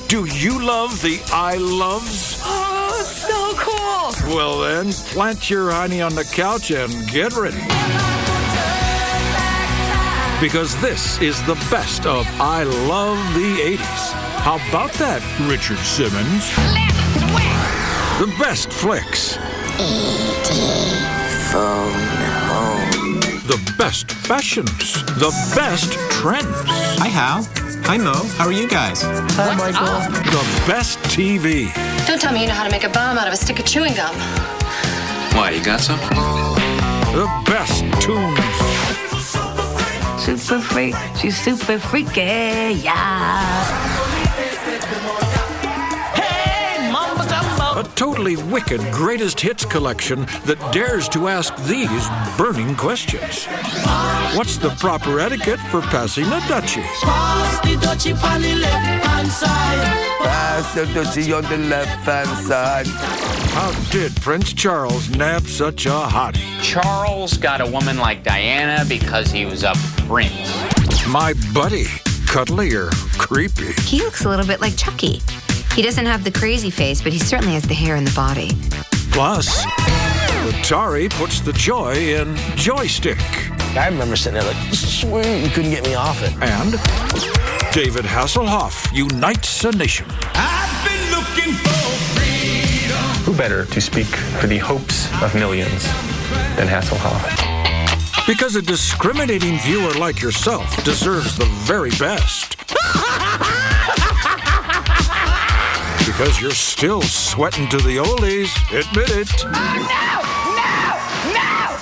Do you love the I loves? Oh, so cool. Well then, plant your hiney on the couch and get ready. Because this is the best of I Love the 80s. How about that, Richard Simmons? The best flicks. Phone home. The best fashions. The best trends. Hi, Hal. Hi, Mo. How are you guys? Hi, Michael. The best TV. Don't tell me you know how to make a bomb out of a stick of chewing gum. Why, you got some? The best tunes. Super freak, she's super freaky, yeah. A totally wicked greatest hits collection that dares to ask these burning questions. What's the proper etiquette for passing a Dutchie? Pass the Dutchie on the left-hand side. Pass the Dutchie on the left-hand side. How did Prince Charles nab such a hottie? Charles got a woman like Diana because he was a prince. My buddy, cuddly or creepy? He looks a little bit like Chucky. He doesn't have the crazy face, but he certainly has the hair and the body. Plus, Atari puts the joy in joystick. I remember sitting there like, sweet, you couldn't get me off it. And David Hasselhoff unites a nation. I've been looking for freedom. Who better to speak for the hopes of millions than Hasselhoff? Because a discriminating viewer like yourself deserves the very best. Because you're still sweating to the oldies. Admit it. Oh, no!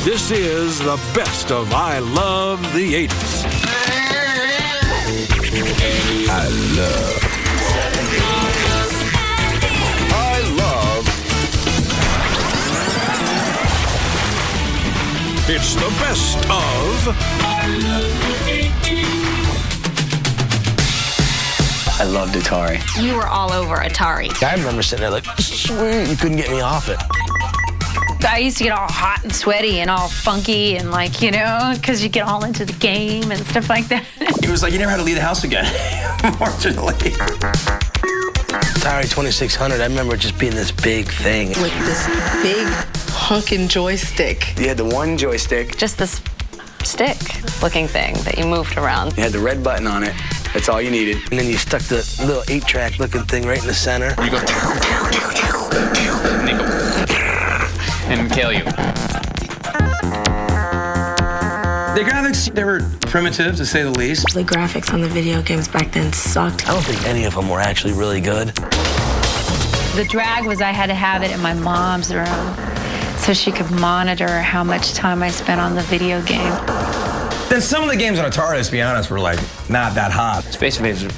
This is the best of I Love the 80s. I love. It's the best of I love the 80s. I loved Atari. You were all over Atari. I remember sitting there like, sweet, you couldn't get me off it. I used to get all hot and sweaty and all funky and like, you know, because you get all into the game and stuff like that. It was like you never had to leave the house again, unfortunately. Atari 2600, I remember it just being this big thing. With this big hunkin' joystick. You had the one joystick. Just this stick-looking thing that you moved around. You had the red button on it. That's all you needed. And then you stuck the little 8-track looking thing right in the center. You go, and they go, and kill you. The graphics, they were primitive, to say the least. The graphics on the video games back then sucked. I don't think any of them were actually really good. The drag was I had to have it in my mom's room so she could monitor how much time I spent on the video game. Then some of the games on Atari, let's be honest, were like not that hot. Space Invaders.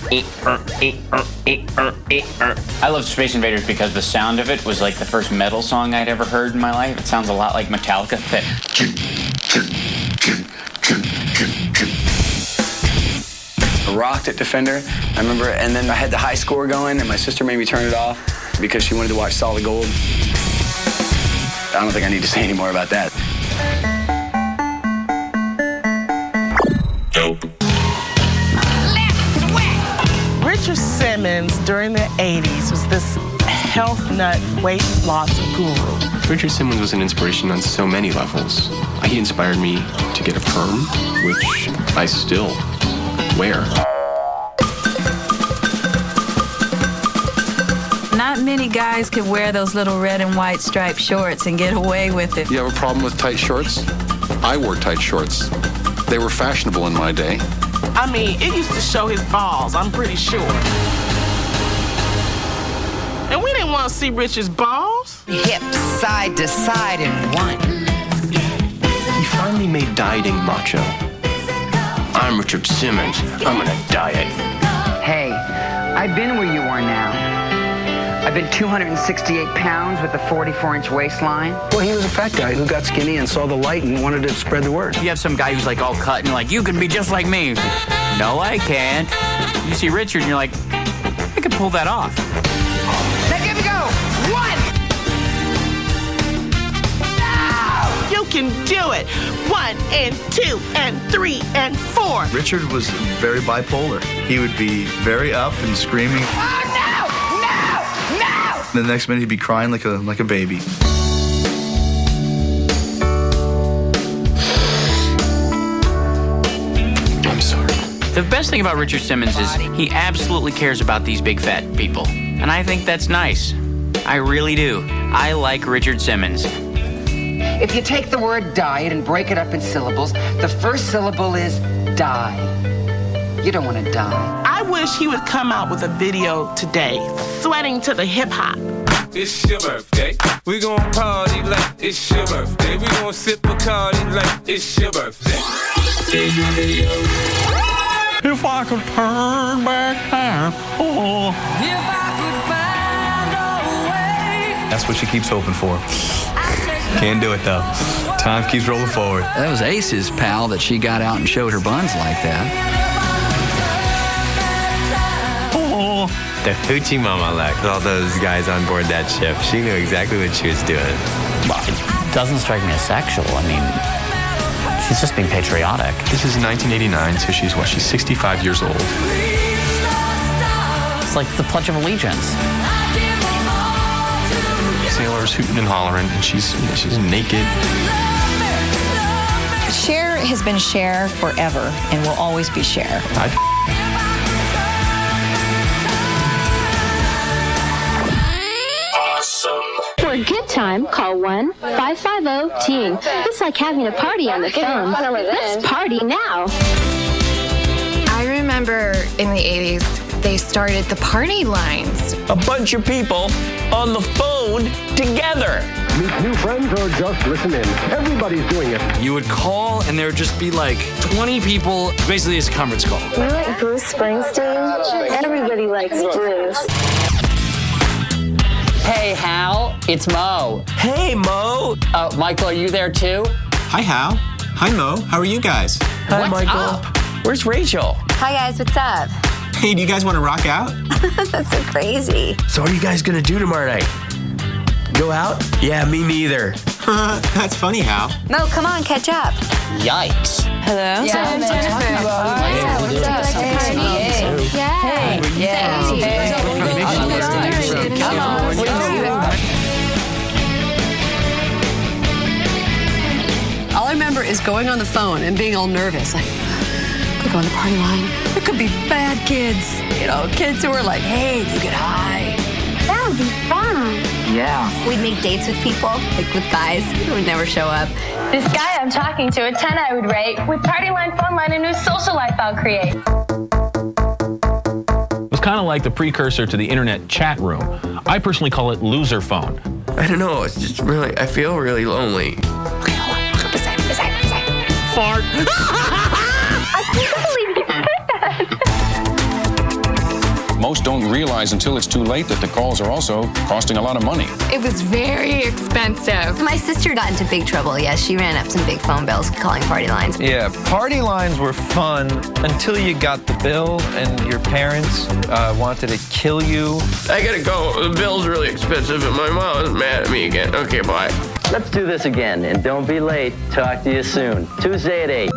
I love Space Invaders because the sound of it was like the first metal song I'd ever heard in my life. It sounds a lot like Metallica. I rocked at Defender, I remember, and then I had the high score going, and my sister made me turn it off because she wanted to watch Solid Gold. I don't think I need to say any more about that. Richard Simmons during the 80s was this health nut weight loss guru. Richard Simmons was an inspiration on so many levels. He inspired me to get a perm, which I still wear. Not many guys can wear those little red and white striped shorts and get away with it. You have a problem with tight shorts? I wore tight shorts. They were fashionable in my day. I mean, it used to show his balls, I'm pretty sure. And we didn't want to see Richard's balls. Hips side to side in one. He finally made dieting macho. I'm Richard Simmons. I'm gonna diet. Hey, I've been where you are now. I've been 268 pounds with a 44-inch waistline. Well, he was a fat guy who got skinny and saw the light and wanted to spread the word. You have some guy who's like all cut and you're like, you can be just like me. No, I can't. You see Richard and you're like, I could pull that off. Now give it a go. 1. You can do it. 1 and 2 and 3 and 4. Richard was very bipolar. He would be very up and screaming. Oh, no! No! No! The next minute he'd be crying like a baby. I'm sorry. The best thing about Richard Simmons is he absolutely cares about these big fat people. And I think that's nice. I really do. I like Richard Simmons. If you take the word diet and break it up in syllables, the first syllable is die. You don't want to die. I wish he would come out with a video today, sweating to the hip-hop. It's your birthday. We gon' party like it's your birthday. We gon' sip Bacardi like it's your birthday. If I could turn back time, oh. If I could find a way. That's what she keeps hoping for. Can't do it, though. Time keeps rolling forward. That was Ace's pal that she got out and showed her buns like that. Oh. The hoochie mama like all those guys on board that ship. She knew exactly what she was doing. Well, it doesn't strike me as sexual. I mean, she's just being patriotic. This is 1989, so she's 65 years old. It's like the Pledge of Allegiance. Sailors hooting and hollering, and she's naked. Cher has been Cher forever and will always be Cher. For a good time, call 1-550-TEEN. It's like having a party on the phone. Let's party now. I remember in the 80s, they started the party lines. A bunch of people on the phone together. Meet new friends or just listen in. Everybody's doing it. You would call and there would just be like 20 people. Basically, it's a conference call. You like Bruce Springsteen? Everybody likes Bruce. Hey, Hal, it's Mo. Hey, Mo. Michael, are you there too? Hi, Hal. Hi, Mo. How are you guys? Hi, Michael. Up? Where's Rachel? Hi, guys. What's up? Hey, do you guys want to rock out? That's so crazy. So what are you guys going to do tomorrow night? Go out? Yeah, me neither. That's funny, Hal. Mo, come on, catch up. Yikes. Hello? Yeah, Jennifer. Yeah, what's up? All I remember is going on the phone and being all nervous. Like, could go on the party line. There could be bad kids. You know, kids who are like, hey, you get high. That would be fun. Yeah. We'd make dates with people, like with guys who would never show up. This guy I'm talking to, a 10 I would rate. With party line, phone line, a new social life I'll create. It was kind of like the precursor to the internet chat room. I personally call it loser phone. I don't know. It's just really, I feel really lonely. Okay, hold on. Beside. Fart. I can't believe you said that. Most don't realize until it's too late that the calls are also costing a lot of money. It was very expensive. My sister got into big trouble. Yes, she ran up some big phone bills calling party lines. Yeah, party lines were fun until you got the bill and your parents wanted to kill you. I gotta go. The bill's really expensive and my mom is mad at me again. Okay, bye. Let's do this again, and don't be late. Talk to you soon. Tuesday at 8.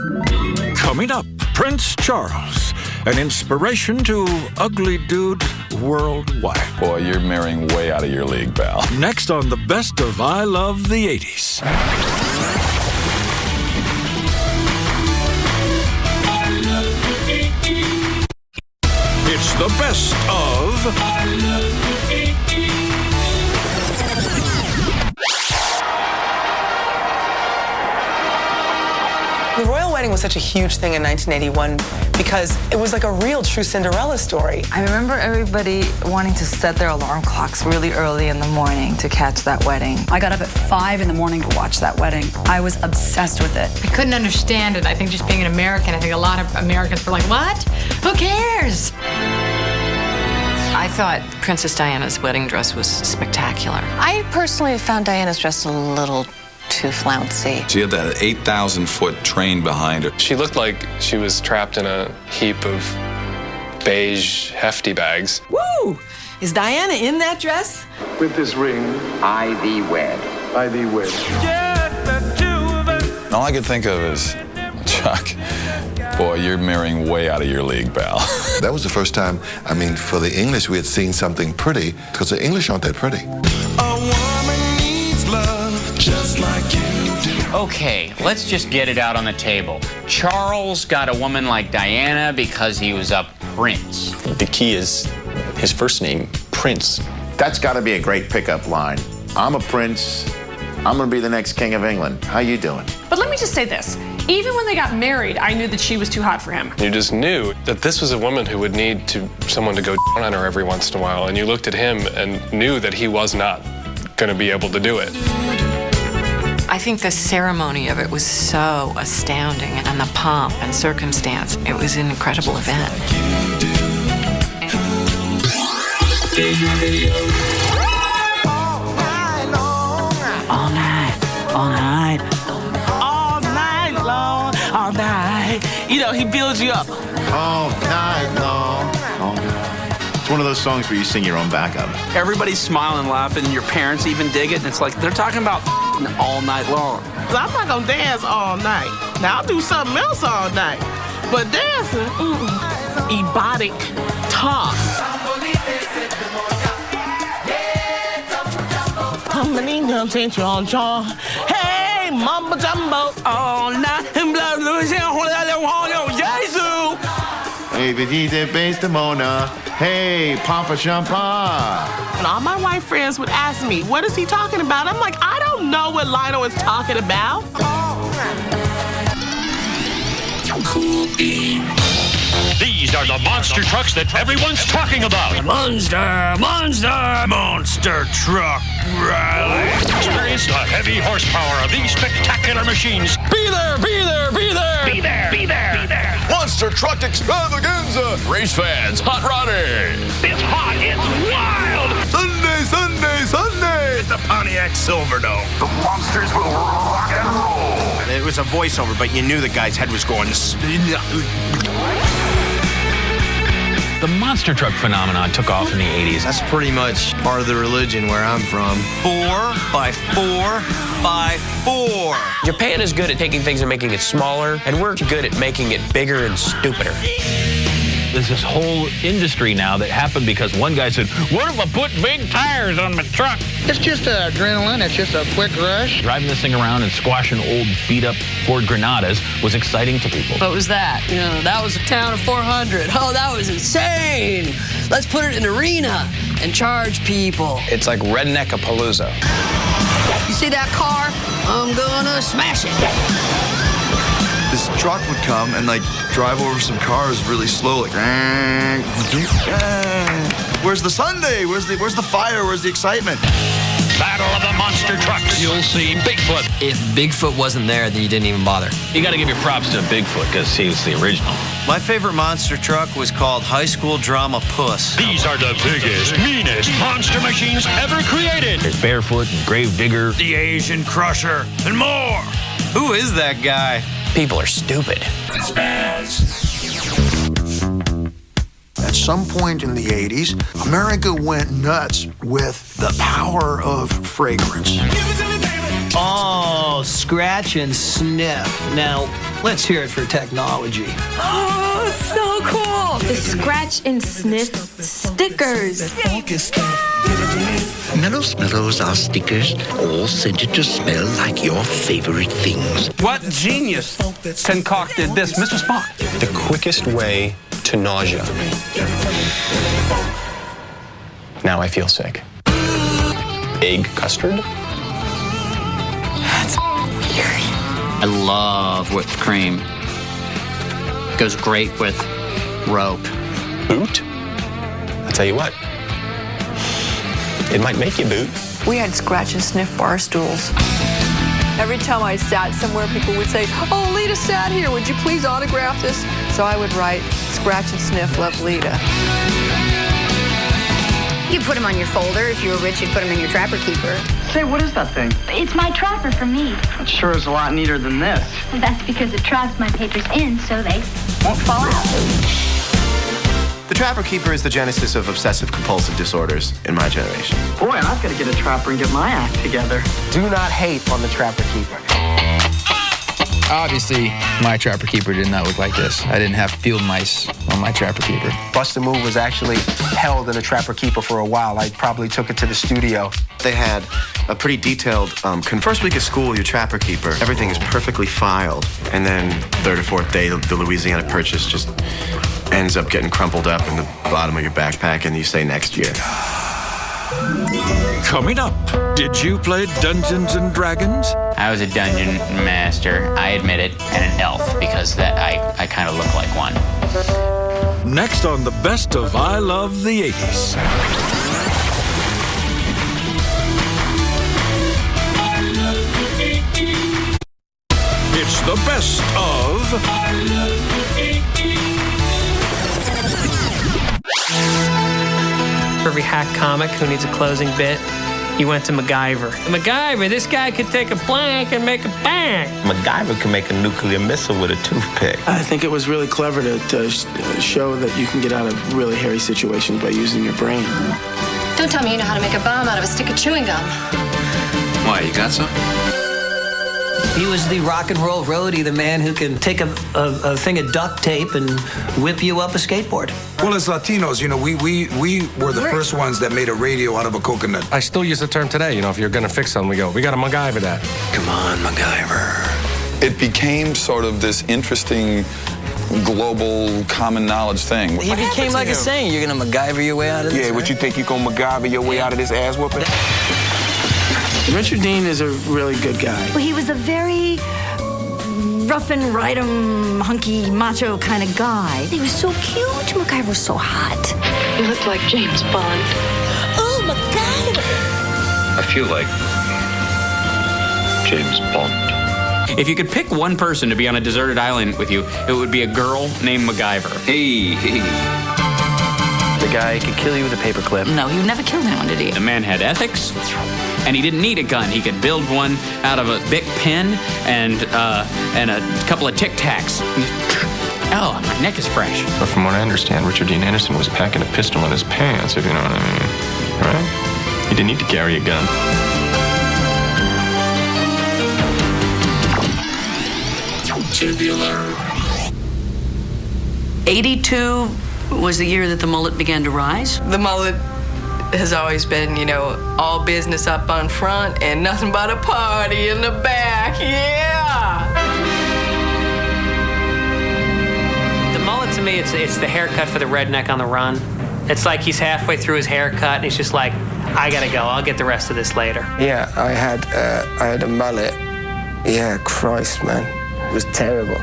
Coming up, Prince Charles, an inspiration to ugly dudes worldwide. Boy, you're marrying way out of your league, pal. Next on the best of I Love the 80s. It's the best of I Love the 80s. The royal wedding was such a huge thing in 1981 because it was like a real true Cinderella story. I remember everybody wanting to set their alarm clocks really early in the morning to catch that wedding. I got up at 5 in the morning to watch that wedding. I was obsessed with it. I couldn't understand it. I think just being an American, I think a lot of Americans were like, what? Who cares? I thought Princess Diana's wedding dress was spectacular. I personally found Diana's dress a little too flouncy. She had that 8,000-foot train behind her. She looked like she was trapped in a heap of beige hefty bags. Woo! Is Diana in that dress? With this ring, I thee wed. I thee wed. Just the two of And all I could think of is, Chuck, boy, you're marrying way out of your league, pal. That was the first time, I mean, for the English, we had seen something pretty, because the English aren't that pretty. A woman needs love just like you do. Okay, let's just get it out on the table. Charles got a woman like Diana because he was a prince. The key is his first name, Prince. That's got to be a great pickup line. I'm a prince. I'm going to be the next king of England. How you doing? But let me just say this. Even when they got married, I knew that she was too hot for him. You just knew that this was a woman who would need someone to go down on her every once in a while, and you looked at him and knew that he was not going to be able to do it. I think the ceremony of it was so astounding, and the pomp and circumstance. It was an incredible event. All night, all night. All night long, all night. You know, he builds you up. All night long. It's one of those songs where you sing your own backup. Everybody's smiling, laughing, and your parents even dig it, and it's like they're talking about all night long. I'm not gonna dance all night. Now I'll do something else all night. But dancing, erotic talk. Hey, mumbo jumbo, all night and blah blah Jesus. Hey, Vidite Bastamona. Hey, Pampa Champa. And all my white friends would ask me, what is he talking about? I'm like, I don't know what Lionel is talking about. These are the monster trucks that everyone's talking about. Monster truck rally. Experience the heavy horsepower of these spectacular machines. Be there, be there, be there. Be there, be there, be there. Monster truck extravaganza. Race fans, hot rodding. It's hot, it's wild. Sunday, Sunday, Sunday. It's the Pontiac Silverdome. The monsters will rock and roll. It was a voiceover, but you knew the guy's head was going. The monster truck phenomenon took off in the 80s. That's pretty much part of the religion where I'm from. 4x4x4. Japan is good at taking things and making it smaller, and we're good at making it bigger and stupider. There's this whole industry now that happened because one guy said, what if I put big tires on my truck? It's just adrenaline. It's just a quick rush. Driving this thing around and squashing old beat-up Ford Granadas was exciting to people. What was that? You know, that was a town of 400. Oh, that was insane. Let's put it in an arena and charge people. It's like Redneck-a-Palooza. You see that car? I'm gonna smash it. This truck would come and like drive over some cars really slow, like. Where's the Sunday? Where's the fire? Where's the excitement? Battle of the monster trucks. You'll see Bigfoot. If Bigfoot wasn't there, then you didn't even bother. You got to give your props to Bigfoot because he was the original. My favorite monster truck was called High School Drama Puss. These are the biggest, meanest monster machines ever created. There's Barefoot and Gravedigger, the Asian Crusher, and more. Who is that guy? People are stupid. At some point in the 80s, America went nuts with the power of fragrance. Oh, scratch and sniff. Now, let's hear it for technology. Oh, so cool. The scratch and sniff stickers. Mellows are stickers, all scented to smell like your favorite things. What genius concocted this, Mr. Spock? The quickest way to nausea. Now I feel sick. Egg custard? That's weird. I love whipped cream. Goes great with rope. Boot? I'll tell you what. It might make you boot. We had scratch and sniff bar stools. Every time I sat somewhere, people would say, oh, Lita sat here. Would you please autograph this? So I would write, scratch and sniff, love Lita. You put them on your folder. If you were rich, you'd put them in your Trapper Keeper. Say, what is that thing? It's my trapper for me. It sure is a lot neater than this. Well, that's because it traps my papers in so they won't fall out. The Trapper Keeper is the genesis of obsessive-compulsive disorders in my generation. Boy, I've got to get a trapper and get my act together. Do not hate on the Trapper Keeper. Obviously, my Trapper Keeper did not look like this. I didn't have field mice on my Trapper Keeper. Bust a Move was actually held in a Trapper Keeper for a while. I probably took it to the studio. They had a pretty detailed, first week of school, your Trapper Keeper, everything is perfectly filed. And then third or fourth day, the Louisiana Purchase just ends up getting crumpled up in the bottom of your backpack, and you say next year. Coming up, did you play Dungeons and Dragons? I was a dungeon master, I admit it, and an elf, because that I kind of look like one. Next on the best of I Love the 80s. It's the best of I Love the 80s. For every hack comic who needs a closing bit, you went to MacGyver. MacGyver, this guy could take a plank and make a bank. MacGyver can make a nuclear missile with a toothpick. I think it was really clever to show that you can get out of really hairy situations by using your brain. Don't tell me you know how to make a bomb out of a stick of chewing gum. Why, you got some? He was the rock and roll roadie, the man who can take a thing of duct tape and whip you up a skateboard. Well, as Latinos, you know, we were the first ones that made a radio out of a coconut. I still use the term today. You know, if you're going to fix something, we got to MacGyver that. Come on, MacGyver. It became sort of this interesting global common knowledge thing. He became like a saying, you're going to MacGyver your way out of this? Yeah, what you think you're going to MacGyver your way out of this ass whooping? Richard Dean is a really good guy. Well, he was a very rough and ride-em, hunky, macho kind of guy. He was so cute. MacGyver was so hot. You look like James Bond. Oh, MacGyver! I feel like James Bond. If you could pick one person to be on a deserted island with you, it would be a girl named MacGyver. Hey. The guy could kill you with a paperclip. No, he never killed anyone, did he? The man had ethics, and he didn't need a gun. He could build one out of a Bic pen and a couple of Tic Tacs. Oh, my neck is fresh. But from what I understand, Richard Dean Anderson was packing a pistol in his pants, if you know what I mean. Right? He didn't need to carry a gun. Tubular. 82 was the year that the mullet began to rise. The mullet has always been, you know, all business up on front and nothing but a party in the back. Yeah! The mullet, to me, it's the haircut for the redneck on the run. It's like he's halfway through his haircut and he's just like, I gotta go. I'll get the rest of this later. Yeah, I had a mullet. Yeah, Christ, man. It was terrible.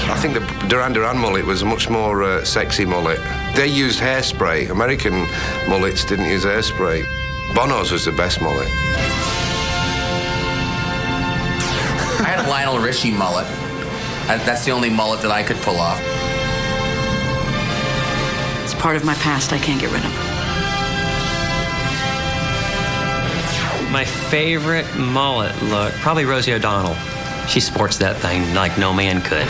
I think the Duran Duran mullet was a much more sexy mullet. They used hairspray. American mullets didn't use hairspray. Bono's was the best mullet. I had a Lionel Richie mullet. That's the only mullet that I could pull off. It's part of my past I can't get rid of. My favorite mullet look, probably Rosie O'Donnell. She sports that thing like no man could.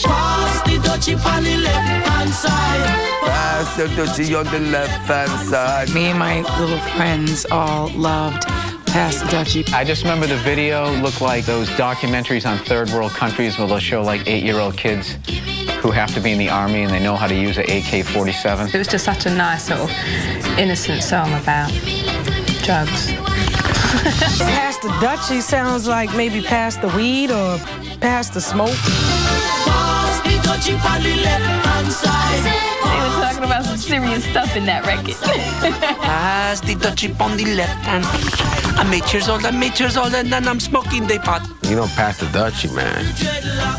Pass the dutchie on the left-hand side. Pass the dutchie on the left-hand side. Me and my little friends all loved Pass the Dutchie. I just remember the video looked like those documentaries on third world countries where they'll show like 8-year-old kids who have to be in the army and they know how to use an AK-47. It was just such a nice sort of innocent song about drugs. Pass the Dutchie sounds like maybe pass the weed or pass the smoke. Pass the dutchie on the left-hand side. They were talking about some serious stuff in that record. Pass the dutchie on the left-hand. I'm 8 years old, and then I'm smoking the pot. You don't pass the Dutchie, man.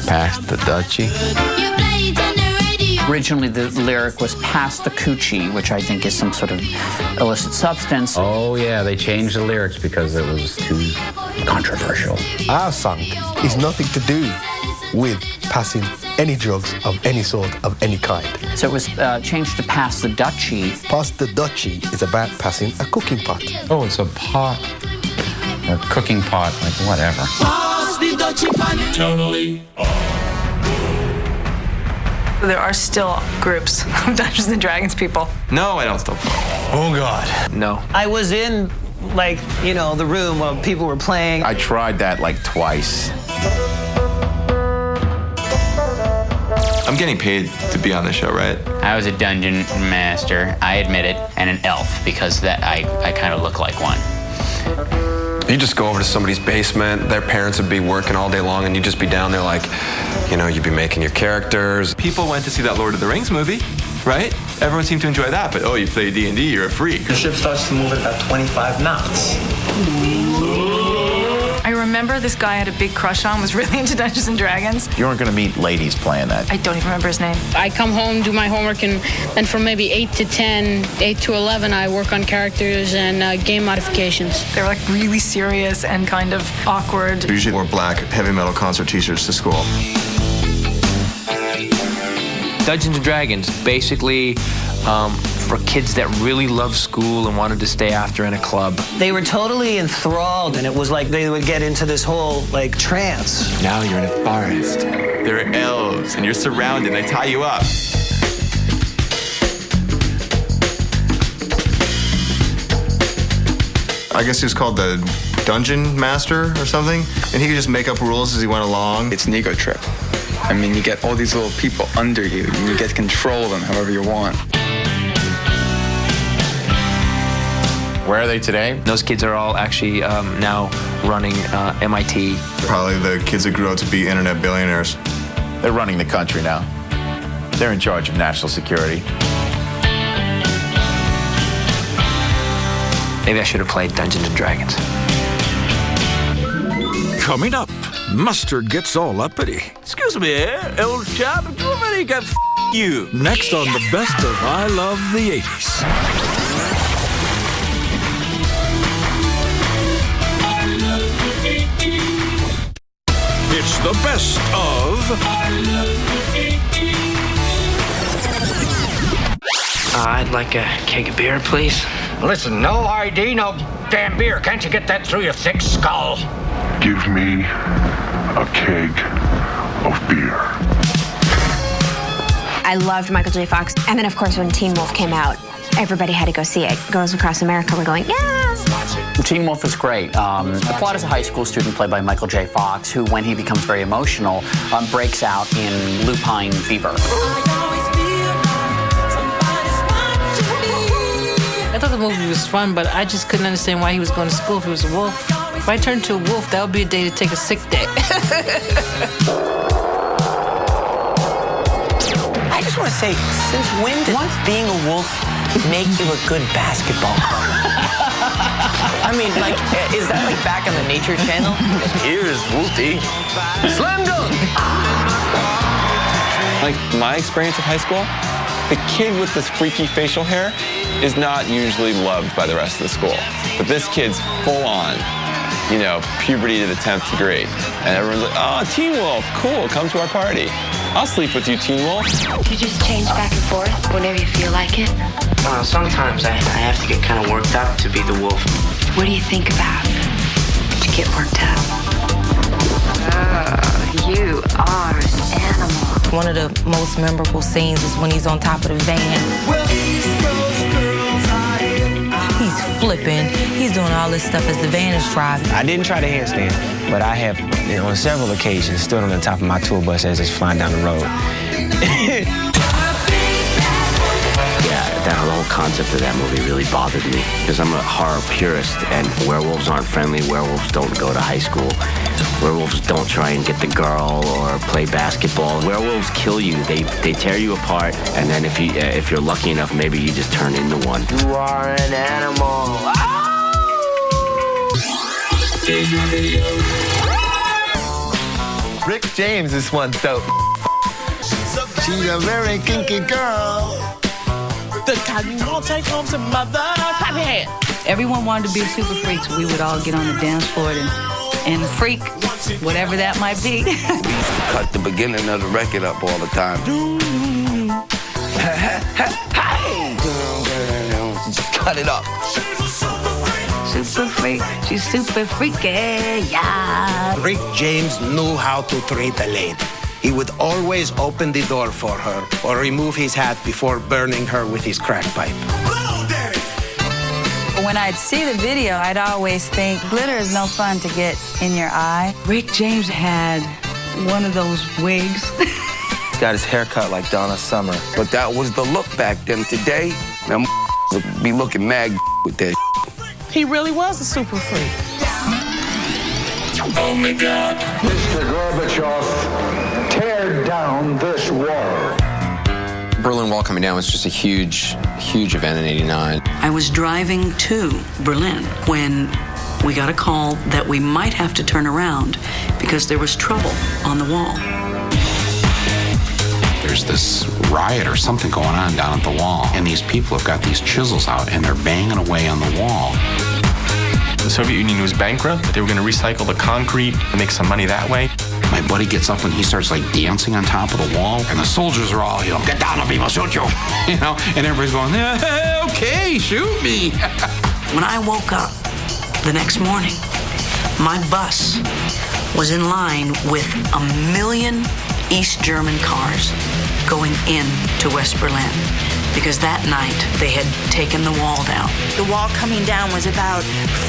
Pass the Dutchie. Originally, the lyric was pass the coochie, which I think is some sort of illicit substance. Oh, yeah, they changed the lyrics because it was too controversial. Our song is nothing to do with passing any drugs of any sort, of any kind. So it was changed to Pass the Dutchie. Pass the Dutchie is about passing a cooking pot. Oh, it's a pot. A cooking pot, like whatever. Pass the Dutchie pan. Totally. There are still groups of Dungeons and Dragons people. No, I don't still play. Oh, God. No. I was in, like, you know, the room while people were playing. I tried that like twice. I'm getting paid to be on the show, right? I was a dungeon master, I admit it, and an elf, because that I kind of look like one. You just go over to somebody's basement, their parents would be working all day long, and you'd just be down there like, you know, you'd be making your characters. People went to see that Lord of the Rings movie, right? Everyone seemed to enjoy that, but oh, you play D&D, you're a freak. The ship starts to move at about 25 knots. I remember this guy I had a big crush on, was really into Dungeons and Dragons. You aren't going to meet ladies playing that. I don't even remember his name. I come home, do my homework, and from maybe 8 to 10, 8 to 11, I work on characters and game modifications. They were like really serious and kind of awkward. We usually wore black heavy metal concert t-shirts to school. Dungeons & Dragons, basically for kids that really love school and wanted to stay after in a club. They were totally enthralled, and it was like they would get into this whole, like, trance. Now you're in a forest. There are elves, and you're surrounded, and they tie you up. I guess he was called the Dungeon Master or something, and he could just make up rules as he went along. It's an ego trip. I mean, you get all these little people under you, and you get to control them however you want. Where are they today? Those kids are all actually now running MIT. Probably the kids that grew up to be internet billionaires. They're running the country now. They're in charge of national security. Maybe I should have played Dungeons & Dragons. Coming up, Mustard gets all uppity. Excuse me, old chap, do you really get you? Next on the best of I Love the 80s. It's the best of I'd like a keg of beer, please. Listen, no ID, no damn beer. Can't you get that through your thick skull? Give me a keg of beer. I loved Michael J. Fox. And then, of course, when Teen Wolf came out, everybody had to go see it. Girls across America were going, yeah! Teen Wolf is great. The plot is a high school student played by Michael J. Fox, who, when he becomes very emotional, breaks out in lupine fever. I thought the movie was fun, but I just couldn't understand why he was going to school if he was a wolf. If I turned to a wolf, that would be a day to take a sick day. I just want to say, since when does being a wolf make you a good basketball player? I mean, like, is that like back on the Nature Channel? Here's Wolfie. Slam dunk! Like my experience of high school, the kid with this freaky facial hair is not usually loved by the rest of the school. But this kid's full on, you know, puberty to the 10th degree. And everyone's like, oh, Teen Wolf, cool, come to our party. I'll sleep with you, Teen Wolf. You just change back and forth whenever you feel like it? Well, sometimes I have to get kind of worked up to be the wolf. What do you think about to get worked up? Oh, you are an animal. One of the most memorable scenes is when he's on top of the van. Well, these girls are here. He's flipping. He's doing all this stuff as the van is driving. I didn't try to handstand, but I have, on several occasions, stood on the top of my tour bus as it's flying down the road. Yeah, the whole concept of that movie really bothered me because I'm a horror purist, and werewolves aren't friendly. Werewolves don't go to high school. Werewolves don't try and get the girl or play basketball. Werewolves kill you. They tear you apart, and then if you're lucky enough, maybe you just turn into one. You are an animal. Rick James is one dope. She's a very kinky girl. The time you won't take home to mother. Clap your hand. Everyone wanted to be a super freak, so we would all get on the dance floor and and freak, whatever that might be. Cut the beginning of the record up all the time. Just cut it up. Super freak, she's super freaky, yeah. Rick James knew how to treat a lady. He would always open the door for her or remove his hat before burning her with his crack pipe. When I'd see the video, I'd always think, glitter is no fun to get in your eye. Rick James had one of those wigs. He's got his hair cut like Donna Summer. But that was the look back then. Today, man, would be looking mad with that. He really was a super freak. Oh my God. Mr. Gorbachev, tear down this wall. Berlin Wall coming down was just a huge, huge event in '89. I was driving to Berlin when we got a call that we might have to turn around because there was trouble on the wall. There's this riot or something going on down at the wall, and these people have got these chisels out, and they're banging away on the wall. The Soviet Union was bankrupt. They were going to recycle the concrete and make some money that way. My buddy gets up and he starts like dancing on top of the wall, and the soldiers are all, get down or people shoot you, and everybody's going, okay, shoot me. When I woke up the next morning, my bus was in line with 1 million East German cars going into West Berlin because that night they had taken the wall down. The wall coming down was about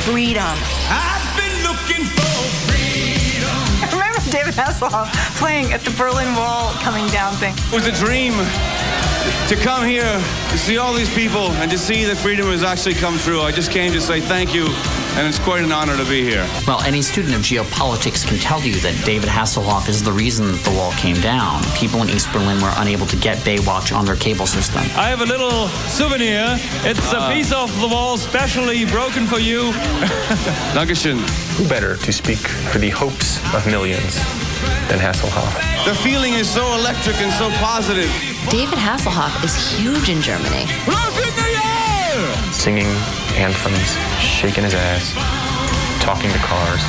freedom. I've been looking for freedom. I remember David Hasselhoff playing at the Berlin Wall coming down thing. It was a dream to come here, to see all these people, and to see that freedom has actually come true. I just came to say thank you, and it's quite an honor to be here. Well, any student of geopolitics can tell you that David Hasselhoff is the reason that the wall came down. People in East Berlin were unable to get Baywatch on their cable system. I have a little souvenir. It's a piece of the wall specially broken for you. Dankeschön. Who better to speak for the hopes of millions than Hasselhoff? The feeling is so electric and so positive. David Hasselhoff is huge in Germany. Singing anthems, shaking his ass, talking to cars.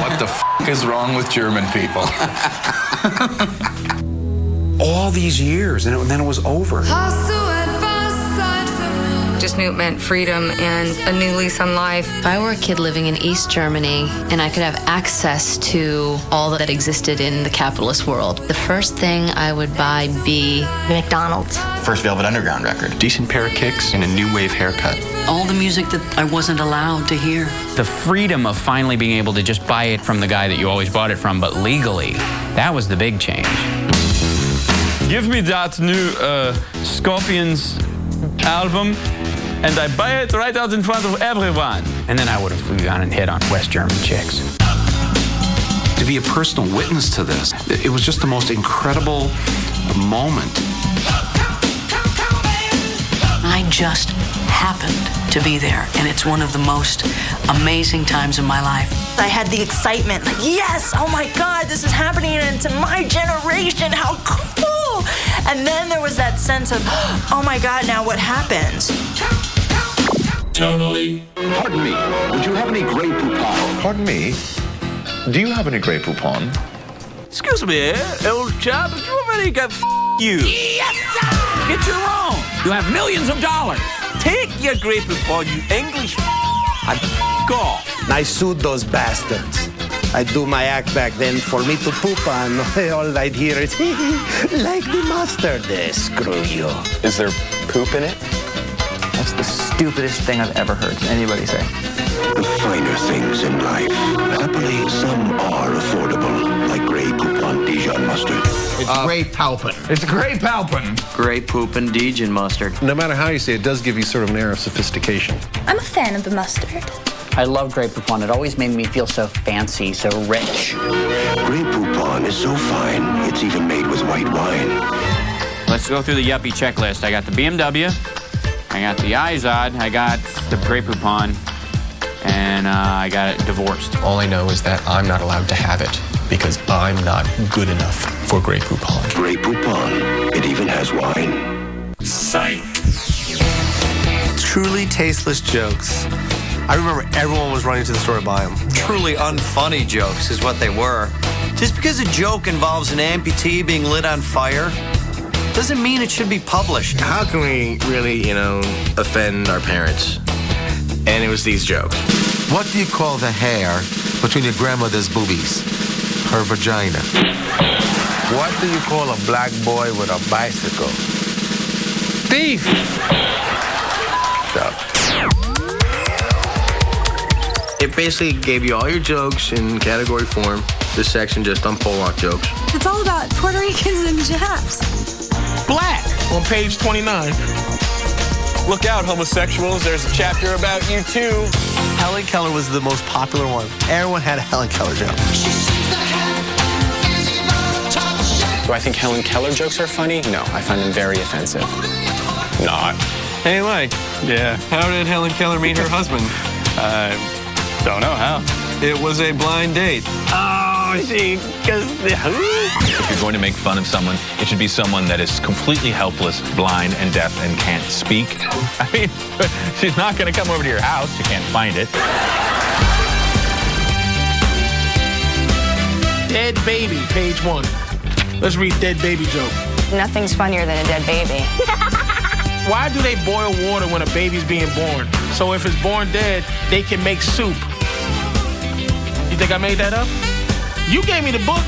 What the f*** is wrong with German people? All these years, and then it was over. Just knew it meant freedom and a new lease on life. If I were a kid living in East Germany and I could have access to all that existed in the capitalist world, the first thing I would buy be McDonald's. First Velvet Underground record. Decent pair of kicks and a new wave haircut. All the music that I wasn't allowed to hear. The freedom of finally being able to just buy it from the guy that you always bought it from, but legally, that was the big change. Give me that new Scorpions album, and I buy it right out in front of everyone. And then I would have gone and hit on West German chicks. To be a personal witness to this, it was just the most incredible moment. I just happened to be there, and it's one of the most amazing times of my life. I had the excitement, like, yes, oh my God, this is happening, and it's my generation, how cool! And then there was that sense of, oh my God, now what happens? Totally. Pardon me, would you have any Grey Poupon? Pardon me? Do you have any Grey Poupon? Excuse me, old chap, did you have any you? Yes, sir! Get your own. You have millions of dollars. Take your Grey Poupon, you English and go. I sued those bastards. I do my act back then for me to poop on. All I'd hear is, like the mustard, screw you. Is there poop in it? That's the stupidest thing I've ever heard anybody say. The finer things in life. Happily, some are affordable, like Grey Poupon Dijon mustard. It's Grey Palpin. It's Grey Palpin. Grey Poupon Dijon mustard. No matter how you say it, does give you sort of an air of sophistication. I'm a fan of the mustard. I love Grey Poupon. It always made me feel so fancy, so rich. Grey Poupon is so fine, it's even made with white wine. Let's go through the yuppie checklist. I got the BMW, I got the Izod, I got the Grey Poupon, and I got it divorced. All I know is that I'm not allowed to have it because I'm not good enough for Grey Poupon. Grey Poupon, it even has wine. Psych. Truly tasteless jokes I remember everyone was running to the store to buy them. Truly unfunny jokes is what they were. Just because a joke involves an amputee being lit on fire doesn't mean it should be published. How can we really, offend our parents? And it was these jokes. What do you call the hair between your grandmother's boobies? Her vagina. What do you call a black boy with a bicycle? Thief! Stop. It basically gave you all your jokes in category form. This section just on Pollock jokes. It's all about Puerto Ricans and Japs. Black on page 29. Look out, homosexuals. There's a chapter about you, too. Helen Keller was the most popular one. Everyone had a Helen Keller joke. Do I think Helen Keller jokes are funny? No, I find them very offensive. Not. Hey, Mike. Yeah. How did Helen Keller meet her husband? I don't know how. It was a blind date. If you're going to make fun of someone, it should be someone that is completely helpless, blind, and deaf, and can't speak. I mean, she's not going to come over to your house. You can't find it. Dead baby, page 1. Let's read dead baby joke. Nothing's funnier than a dead baby. Why do they boil water when a baby's being born? So if it's born dead, they can make soup. You think I made that up? You gave me the book.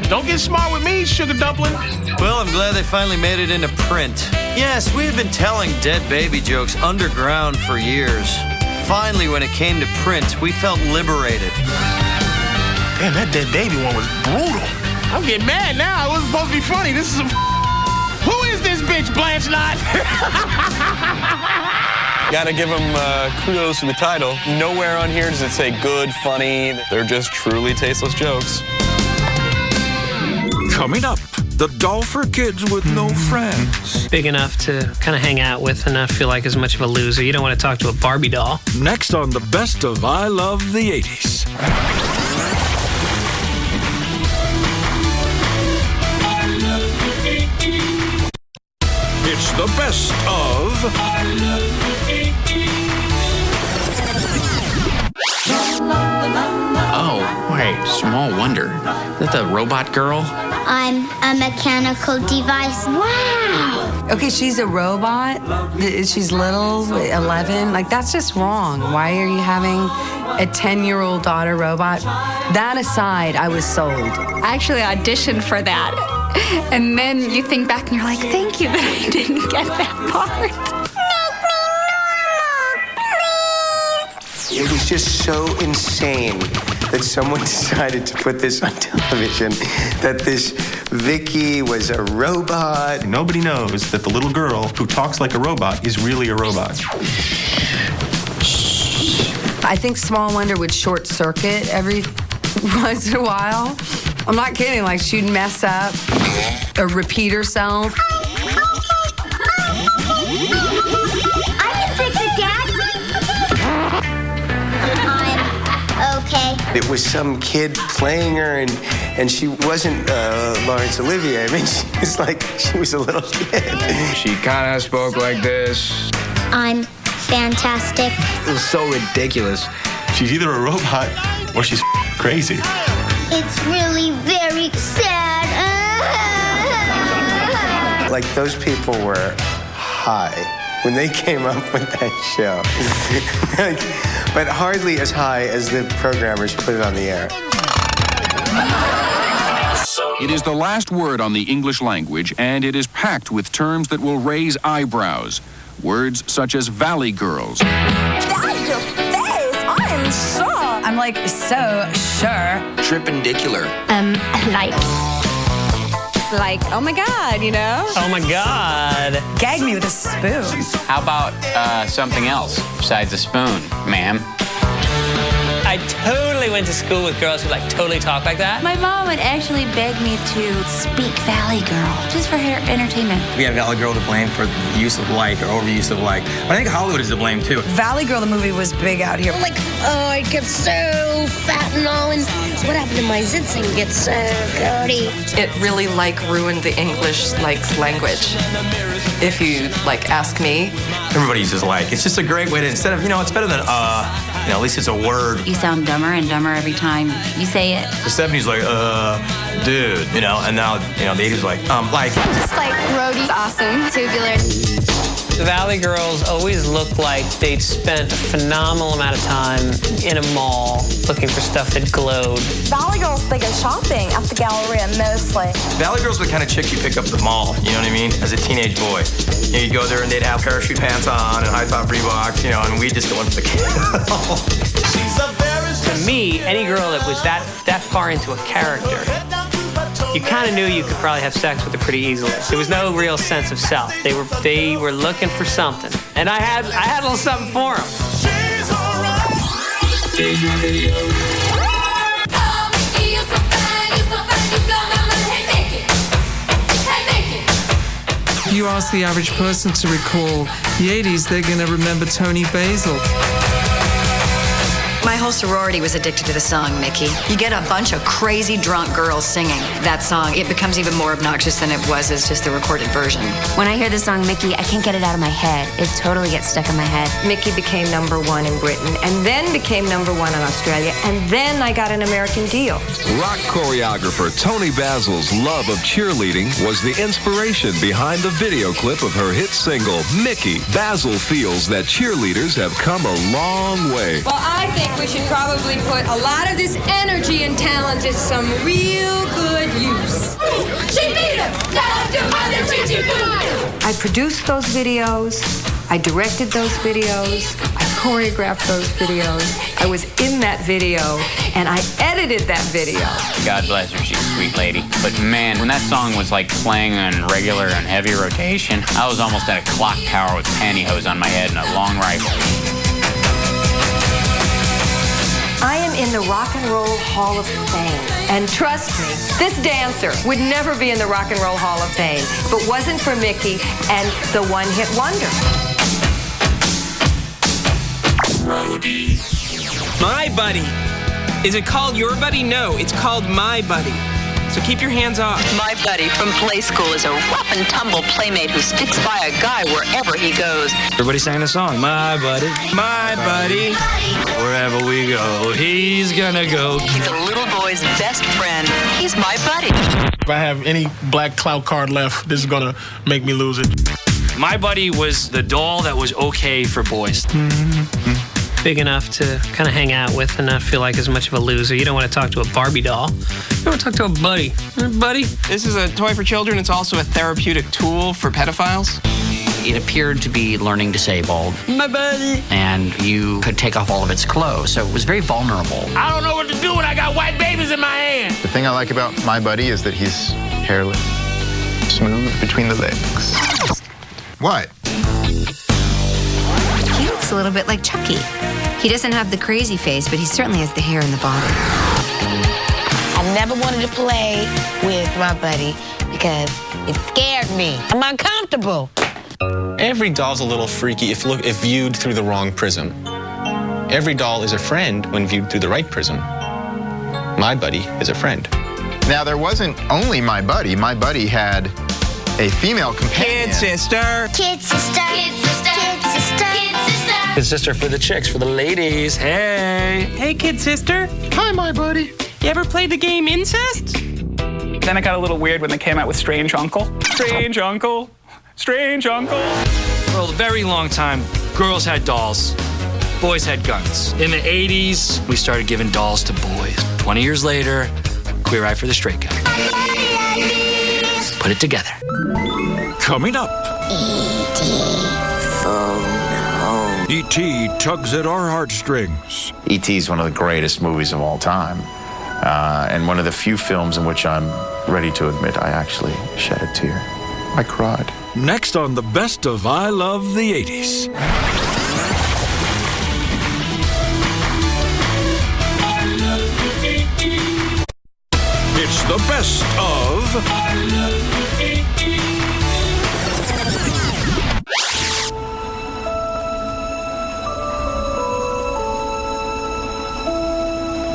Don't get smart with me, sugar dumpling. Well, I'm glad they finally made it into print. Yes, we had been telling dead baby jokes underground for years. Finally, when it came to print, we felt liberated. Damn, that dead baby one was brutal. I'm getting mad now. It wasn't supposed to be funny. This is some... Who is this bitch, Blanche Knott? Gotta give them kudos for the title. Nowhere on here does it say good, funny. They're just truly tasteless jokes. Coming up, the doll for kids with no friends. Big enough to kind of hang out with and not feel like as much of a loser. You don't want to talk to a Barbie doll. Next on the best of I Love the 80s. It's the best of I Love the 80s. Oh, wait, small wonder. Is that the robot girl? I'm a mechanical device. Wow. Okay, she's a robot. She's little, 11. Like, that's just wrong. Why are you having a 10-year-old daughter robot? That aside, I was sold. I actually auditioned for that. And then you think back and you're like, thank you that I didn't get that part. It was just so insane that someone decided to put this on television, that this Vicky was a robot. Nobody knows that the little girl who talks like a robot is really a robot. I think Small Wonder would short circuit every once in a while. I'm not kidding, like she'd mess up or repeat herself. I can fix it, Dad. I'm okay. It was some kid playing her, and she wasn't Laurence Olivier. I mean, she was a little kid. She kind of spoke like this. I'm fantastic. It was so ridiculous. She's either a robot or she's crazy. It's really very sad. Like, those people were high when they came up with that show. But hardly as high as the programmers put it on the air. It is the last word on the English language, and it is packed with terms that will raise eyebrows. Words such as valley girls. That's your face. I am sure. I'm like, so sure. Tripendicular. Like, oh my God, you know? Oh my God. Gag me with a spoon. How about something else besides a spoon, ma'am? I totally went to school with girls who like totally talk like that. My mom would actually beg me to speak Valley Girl, just for her entertainment. We have Valley Girl to blame for the use of like or overuse of like. But I think Hollywood is to blame too. Valley Girl, the movie, was big out here. Like, oh, I get so fat and all, and what happened to my zits and get so dirty? It really ruined the English language. If you ask me. Everybody uses like. It's just a great way to, instead of, it's better than You know, at least it's a word. You sound dumber and dumber every time you say it. The 70s like, dude, you know, and now, you know, the 80s like. Just like roadie, awesome, tubular. The Valley Girls always looked like they'd spent a phenomenal amount of time in a mall looking for stuff that glowed. Valley Girls, they go shopping at the Galleria mostly. Valley Girls were the kind of chick you pick up at the mall, you know what I mean, as a teenage boy. You know, you'd go there and they'd have parachute pants on and high-top Reeboks, you know, and we'd just go into the To me, any girl that was that far into a character, you kind of knew you could probably have sex with her pretty easily. There was no real sense of self. They were looking for something, and I had a little something for them. If you ask the average person to recall the 80s, they're going to remember Tony Basil. My whole sorority was addicted to the song, Mickey. You get a bunch of crazy drunk girls singing that song. It becomes even more obnoxious than it was as just the recorded version. When I hear the song Mickey, I can't get it out of my head. It totally gets stuck in my head. Mickey became #1 in Britain and then became #1 in Australia, and then I got an American deal. Rock choreographer Tony Basil's love of cheerleading was the inspiration behind the video clip of her hit single, Mickey. Basil feels that cheerleaders have come a long way. Well, I think we should probably put a lot of this energy and talent to some real good use. I produced those videos. I directed those videos. I choreographed those videos. I was in that video, and I edited that video. God bless her, she's a sweet lady. But man, when that song was like playing on regular and heavy rotation, I was almost at a clock tower with pantyhose on my head and a long rifle. I am in the Rock and Roll Hall of Fame. And trust me, this dancer would never be in the Rock and Roll Hall of Fame if it wasn't for Mickey and the one-hit wonder. My Buddy. Is it called Your Buddy? No, it's called My Buddy. So keep your hands off. My buddy from play school is a rough and tumble playmate who sticks by a guy wherever he goes. Everybody sang the song. My buddy, my buddy. Wherever we go, he's gonna go. He's a little boy's best friend. He's my buddy. If I have any black clout card left, this is gonna make me lose it. My Buddy was the doll that was okay for boys. Big enough to kind of hang out with and not feel like as much of a loser. You don't want to talk to a Barbie doll. You want to talk to a buddy. Buddy? This is a toy for children. It's also a therapeutic tool for pedophiles. It appeared to be learning disabled. My buddy. And you could take off all of its clothes, so it was very vulnerable. I don't know what to do when I got white babies in my hand. The thing I like about My Buddy is that he's hairless, smooth between the legs. What? He looks a little bit like Chucky. He doesn't have the crazy face, but he certainly has the hair in the body. I never wanted to play with my buddy because it scared me. I'm uncomfortable. Every doll's a little freaky if viewed through the wrong prism. Every doll is a friend when viewed through the right prism. My Buddy is a friend. Now, there wasn't only My Buddy. My Buddy had a female companion. Kid sister. Kid sister. Kid sister. Kid sister. Kid sister. Kid sister for the chicks, for the ladies. Hey. Hey, kid sister. Hi, My Buddy. You ever played the game Incest? Then it got a little weird when they came out with Strange Uncle. Strange Uncle. Strange Uncle. For a very long time, girls had dolls. Boys had guns. In the 80s, we started giving dolls to boys. 20 years later, Queer Eye for the Straight Guy. Put it together. Coming up. E.T. tugs at our heartstrings. E.T. is one of the greatest movies of all time, and one of the few films in which I'm ready to admit I actually shed a tear. I cried. Next on the best of I Love the 80s. It's the best of I Love the 80s.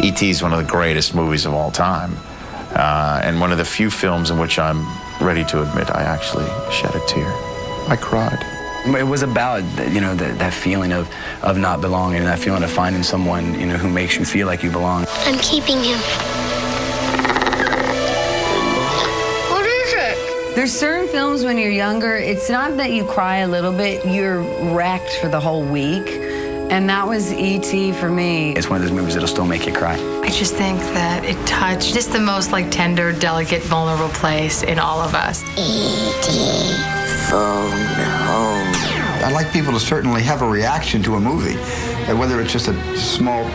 E.T. is one of the greatest movies of all time, and one of the few films in which I'm ready to admit I actually shed a tear. I cried. It was about, you know, that feeling of not belonging, that feeling of finding someone, you know, who makes you feel like you belong. I'm keeping him. What is it? There's certain films when you're younger, it's not that you cry a little bit, you're wrecked for the whole week. And that was E.T. for me. It's one of those movies that'll still make you cry. I just think that it touched just the most like tender, delicate, vulnerable place in all of us. E.T. phone home. I'd like people to certainly have a reaction to a movie, whether it's just a small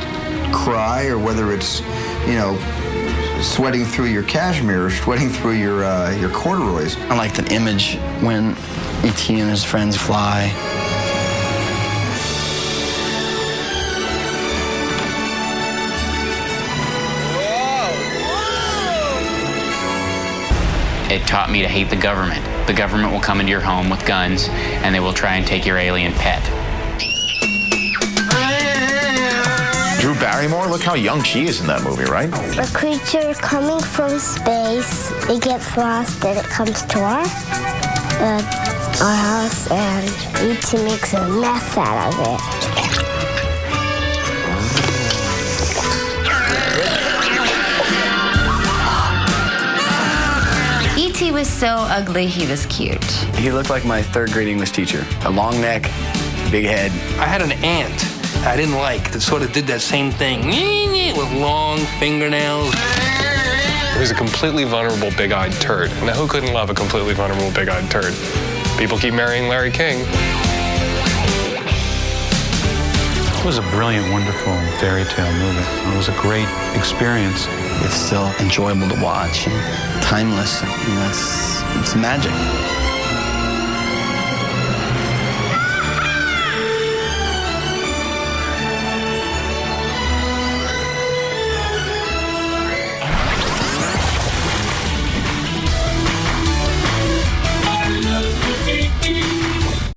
cry or whether it's, you know, sweating through your cashmere or sweating through your corduroys. I like the image when E.T. and his friends fly. It taught me to hate the government. The government will come into your home with guns, and they will try and take your alien pet. Drew Barrymore, look how young she is in that movie, right? A creature coming from space. It gets lost and it comes to our house, and E.T. makes a mess out of it. E.T. was so ugly, he was cute. He looked like my third grade English teacher. A long neck, big head. I had an aunt I didn't like that sort of did that same thing with long fingernails. He was a completely vulnerable, big-eyed turd. Now, who couldn't love a completely vulnerable, big-eyed turd? People keep marrying Larry King. It was a brilliant, wonderful fairy tale movie. It was a great experience. It's still enjoyable to watch and timeless. You know, it's magic.